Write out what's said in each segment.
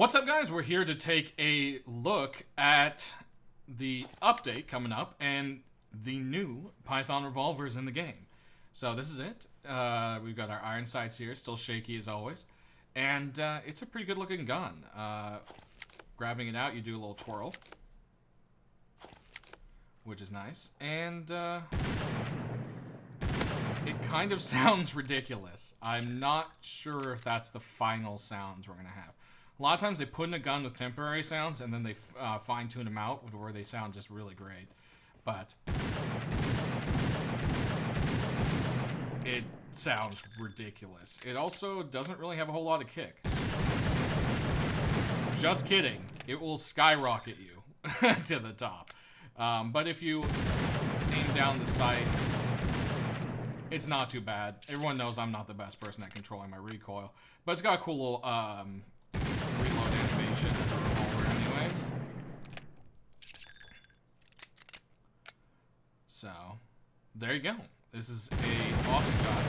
What's up, guys? We're here to take a look at the update coming up and the new Python Revolvers in the game. So this is it. We've got our iron sights here, still shaky as always. And it's a pretty good looking gun. Grabbing it out, you do a little twirl, which is nice. And it kind of sounds ridiculous. I'm not sure if that's the final sounds we're going to have. A lot of times they put in a gun with temporary sounds and then they fine-tune them out where they sound just really great. But it sounds ridiculous. It also doesn't really have a whole lot of kick. Just kidding. It will skyrocket you to the top. But if you aim down the sights, it's not too bad. Everyone knows I'm not the best person at controlling my recoil. But it's got a cool little reload animation as a revolver anyways. So, there you go. This is a awesome gun.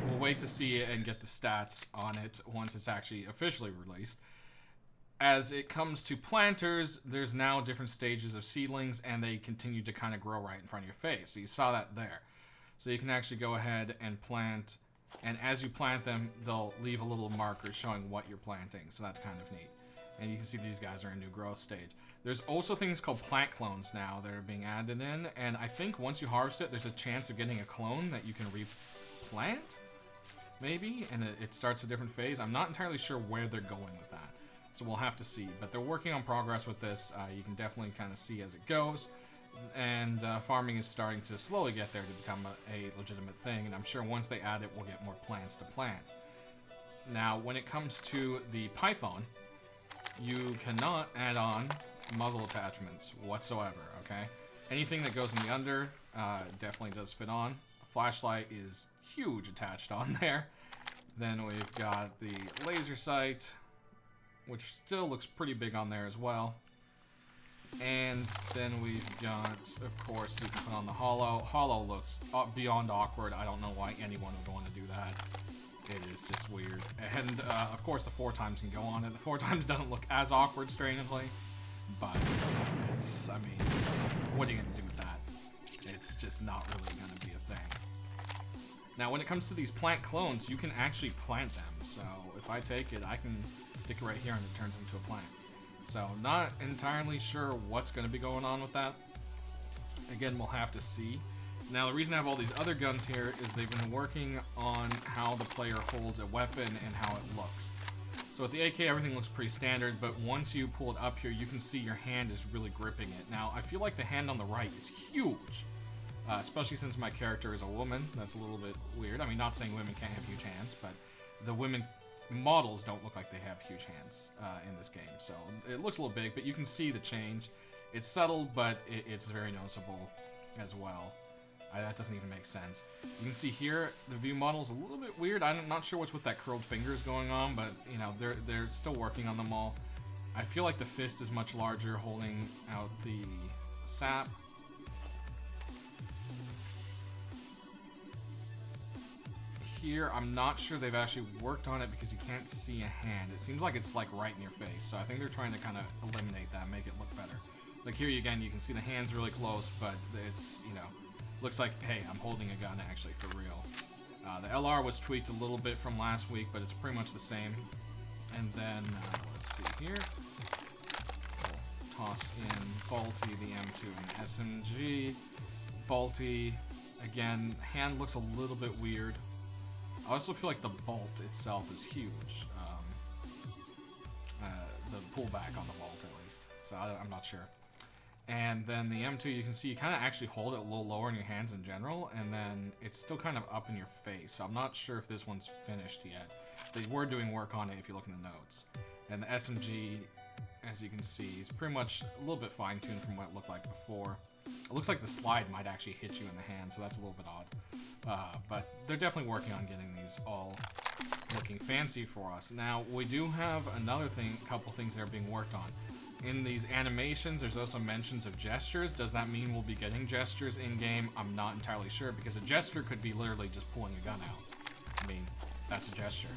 We'll wait to see it and get the stats on it once it's actually officially released. As it comes to planters, there's now different stages of seedlings, and they continue to kind of grow right in front of your face. So you saw that there. So you can actually go ahead and plant, and as you plant them, they'll leave a little marker showing what you're planting. So that's kind of neat. And you can see these guys are in new growth stage. There's also things called plant clones now that are being added in, and I think once you harvest it, there's a chance of getting a clone that you can replant, maybe, and it starts a different phase. I'm not entirely sure where they're going with that, so we'll have to see. But they're working on progress with this. You can definitely kind of see as it goes, and farming is starting to slowly get there to become a legitimate thing, and I'm sure once they add it, we'll get more plants to plant. Now, when it comes to the Python, you cannot add on muzzle attachments whatsoever, okay? Anything that goes in the under definitely does fit on. A flashlight is huge attached on there. Then we've got the laser sight, which still looks pretty big on there as well. And then we've got, of course, you can put on the hollow. Hollow looks beyond awkward. I don't know why anyone would want to do that. It is just weird. And, of course, the 4x can go on it. The 4x doesn't look as awkward, strangely. But, it's, I mean, what are you going to do with that? It's just not really going to be a thing. Now, when it comes to these plant clones, you can actually plant them. So, if I take it, I can stick it right here and it turns into a plant. So, not entirely sure what's going to be going on with that. Again, we'll have to see. Now, the reason I have all these other guns here is they've been working on how the player holds a weapon and how it looks. So with the AK, everything looks pretty standard, but once you pull it up here, you can see your hand is really gripping it. Now, I feel like the hand on the right is huge, especially since my character is a woman. That's a little bit weird. I mean, not saying women can't have huge hands, but the women models don't look like they have huge hands in this game. So it looks a little big, but you can see the change. It's subtle, but it's very noticeable as well. That doesn't even make sense. You can see here, the view model is a little bit weird. I'm not sure what's with that curled fingers going on, but, you know, they're still working on them all. I feel like the fist is much larger, holding out the sap. Here, I'm not sure they've actually worked on it because you can't see a hand. It seems like it's, like, right in your face, so I think they're trying to kind of eliminate that, make it look better. Like, here again, you can see the hand's really close, but it's, you know, looks like, hey, I'm holding a gun actually for real. The LR was tweaked a little bit from last week, but it's pretty much the same. And then, let's see here. We'll toss in Balti, the M2, and SMG. Balti, again, hand looks a little bit weird. I also feel like the bolt itself is huge. The pullback on the bolt, at least. So I'm not sure. And then the M2, you can see you kind of actually hold it a little lower in your hands in general, and then it's still kind of up in your face. So I'm not sure if this one's finished yet. They were doing work on it if you look in the notes. And the SMG, as you can see, is pretty much a little bit fine-tuned from what it looked like before. It looks like the slide might actually hit you in the hand, so that's a little bit odd. But they're definitely working on getting these all looking fancy for us. Now, we do have another thing, a couple things that are being worked on. In these animations, there's also mentions of gestures. Does that mean we'll be getting gestures in-game? I'm not entirely sure, because a gesture could be literally just pulling a gun out. I mean, that's a gesture.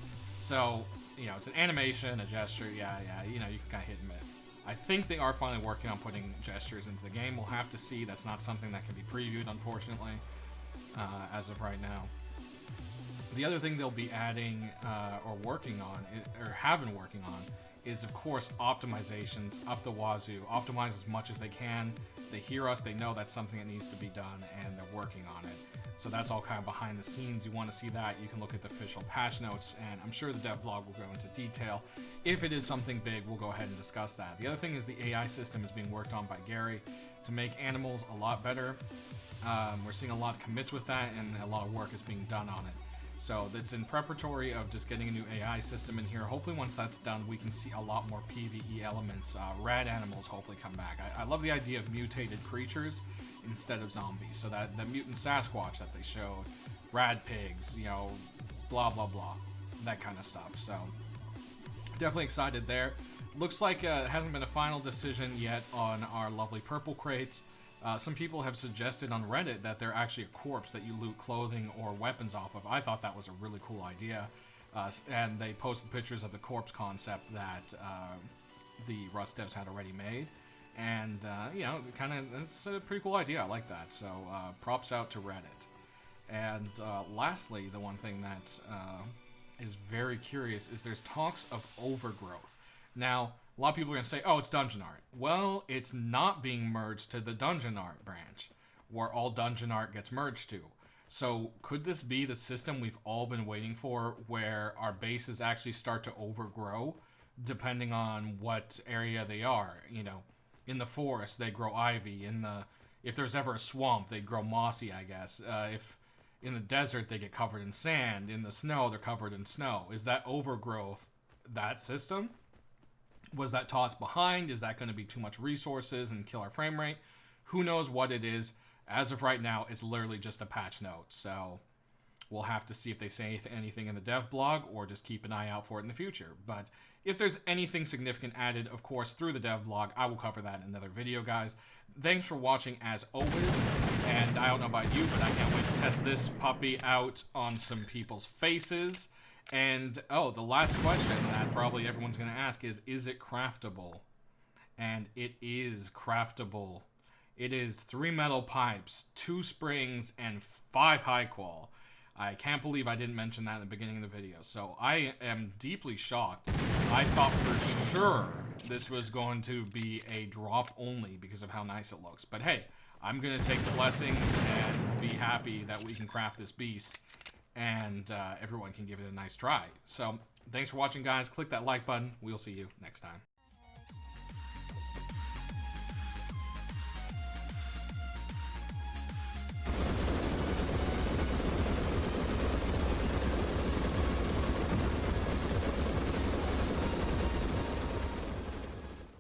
So, you know, it's an animation, a gesture, yeah, you know, you can kind of hit and miss. I think they are finally working on putting gestures into the game. We'll have to see. That's not something that can be previewed, unfortunately, as of right now. The other thing they'll be adding or working on, or have been working on, is, of course, optimizations up the wazoo. Optimize as much as they can. They hear us, they know that's something that needs to be done, and they're working on it. So that's all kind of behind the scenes. You want to see that, you can look at the official patch notes, and I'm sure the dev blog will go into detail. If it is something big, we'll go ahead and discuss that. The other thing is the AI system is being worked on by Gary to make animals a lot better. We're seeing a lot of commits with that, and a lot of work is being done on it. So that's in preparatory of just getting a new AI system in here. Hopefully once that's done, we can see a lot more PvE elements. Rad animals hopefully come back. I love the idea of mutated creatures instead of zombies. So that the mutant Sasquatch that they showed, rad pigs, you know, blah, blah, blah. That kind of stuff. So definitely excited there. Looks like it hasn't been a final decision yet on our lovely purple crates. Some people have suggested on Reddit that they're actually a corpse that you loot clothing or weapons off of. I thought that was a really cool idea. And they posted pictures of the corpse concept that the Rust devs had already made. And, you know, it's a pretty cool idea. I like that. So, props out to Reddit. And lastly, the one thing that is very curious is there's talks of Overgrowth. Now, a lot of people are going to say, oh, it's dungeon art. Well, it's not being merged to the dungeon art branch, where all dungeon art gets merged to. So could this be the system we've all been waiting for, where our bases actually start to overgrow, depending on what area they are? You know, in the forest, they grow ivy. If there's ever a swamp, they'd grow mossy, I guess. If in the desert, they get covered in sand. In the snow, they're covered in snow. Is that Overgrowth that system? Was that tossed behind? Is that going to be too much resources and kill our frame rate? Who knows what it is. As of right now, it's literally just a patch note. So we'll have to see if they say anything in the dev blog or just keep an eye out for it in the future. But if there's anything significant added, of course, through the dev blog, I will cover that in another video, guys. Thanks for watching as always. And I don't know about you, but I can't wait to test this puppy out on some people's faces. And, oh, the last question that probably everyone's going to ask is it craftable? And it is craftable. It is 3 metal pipes, 2 springs, and 5 high qual. I can't believe I didn't mention that in the beginning of the video. So I am deeply shocked. I thought for sure this was going to be a drop only because of how nice it looks. But hey, I'm going to take the blessings and be happy that we can craft this beast. And everyone can give it a nice try. So, thanks for watching, guys. Click that like button. We'll see you next time.